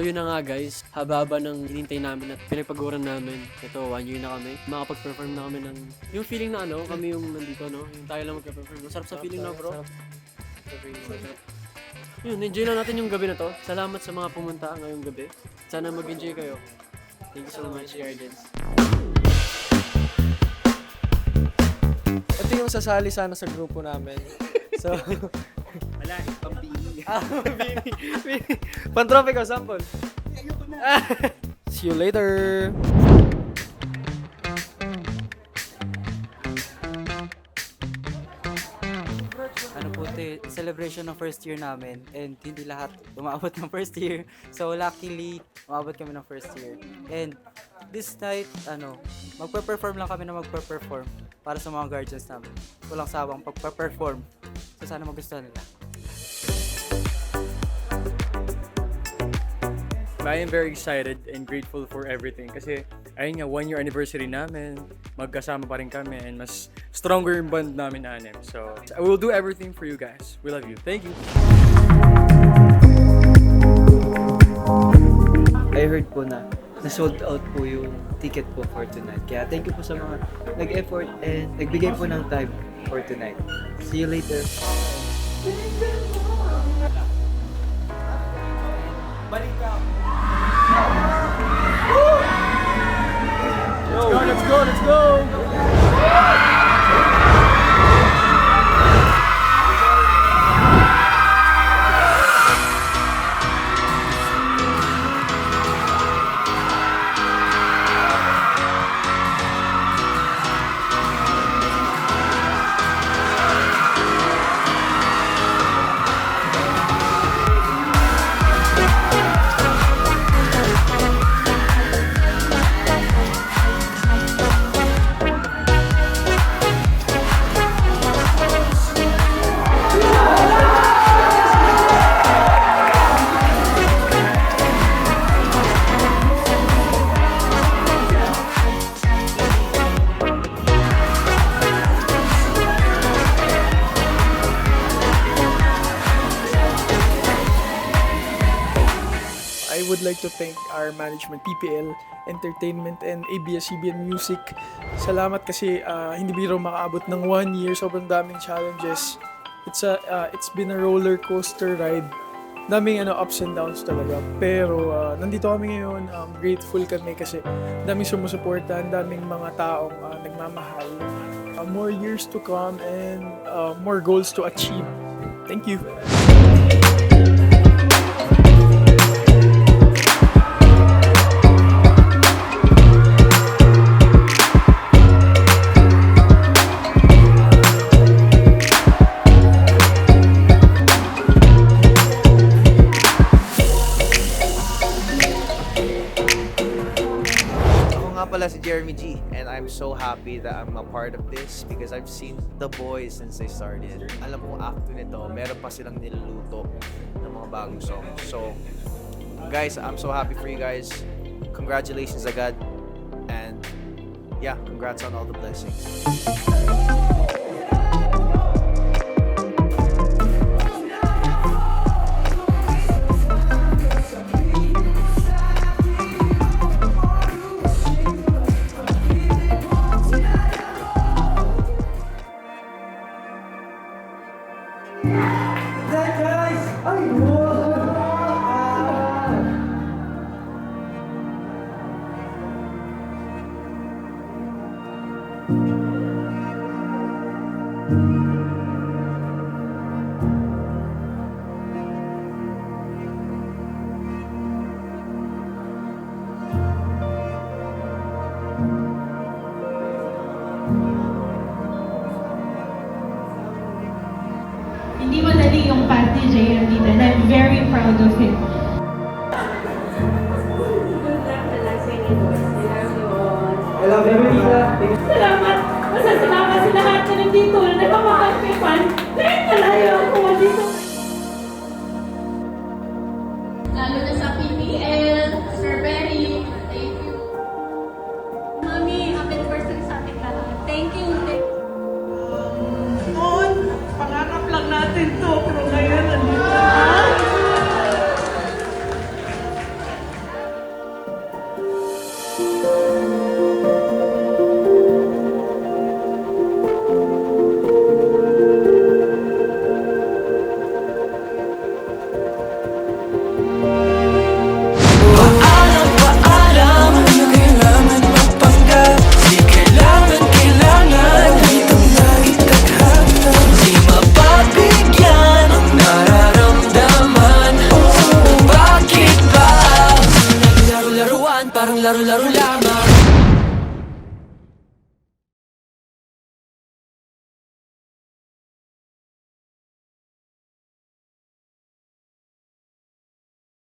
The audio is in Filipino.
So yun na nga guys, haba-haba ng hinintay namin at pinagpaguran namin. Ito, 1 year na kami. Makapag-perform na kami ng, yung feeling na ano, kami yung nandito, no? Yung tayo lang magka-perform. Masarap sa feeling na bro. Yun, enjoy lang natin yung gabi na to. Salamat sa mga pumunta ngayong gabi. Sana mag-enjoy kayo. Thank you so much, Gardens. Ito yung sasali sana sa grupo namin. So, Wala, pambini. Bini. Pan-tropico sample. Ayoko na. See you later. Ano po ito, celebration ng first year namin and hindi lahat umabot ng first year. So luckily, umabot kami ng first year. And this night, magpe-perform lang kami na magpe-perform para sa mga guardians namin. Walang sawang pagpe-perform. So sana magustuhan nila. I am very excited and grateful for everything kasi ayun nga, 1 year anniversary namin, magkasama pa rin kami and mas stronger yung bond namin anim. So, I will do everything for you guys. We love you. Thank you. I heard po na sold out po yung ticket po for tonight. Kaya thank you po sa mga nag-effort and nagbigay po ng time for tonight. See you later. Let's go, let's go. I would like to thank our management, PPL Entertainment and ABS-CBN Music. Salamat kasi hindi biro makaabot ng 1 year. Sobrang daming challenges. It's been a roller coaster ride. Daming ups and downs talaga. Pero nandito kami ngayon. Grateful kami kasi daming sumusuporta, daming mga taong nagmamahal. More years to come and more goals to achieve. Thank you. Pala si Jeremy G, and I'm so happy that I'm a part of this because I've seen the boys since they started. Alam ko after nito, meron pa silang niluluto ng mga bagong songs. So, guys, I'm so happy for you guys. Congratulations agad. And yeah, congrats on all the blessings. Hindi madali yung path ni JM dito, and I'm very proud of him. I love you, Salamat! Masasalamat sa lahat na nandito na nakapakagpipan. Kahit malayo ako dito. Lalo na sa PPL, Sir Berry, thank you. Mami, happy birthday sa ating lahat. Thank you. Noon, pangarap lang natin to.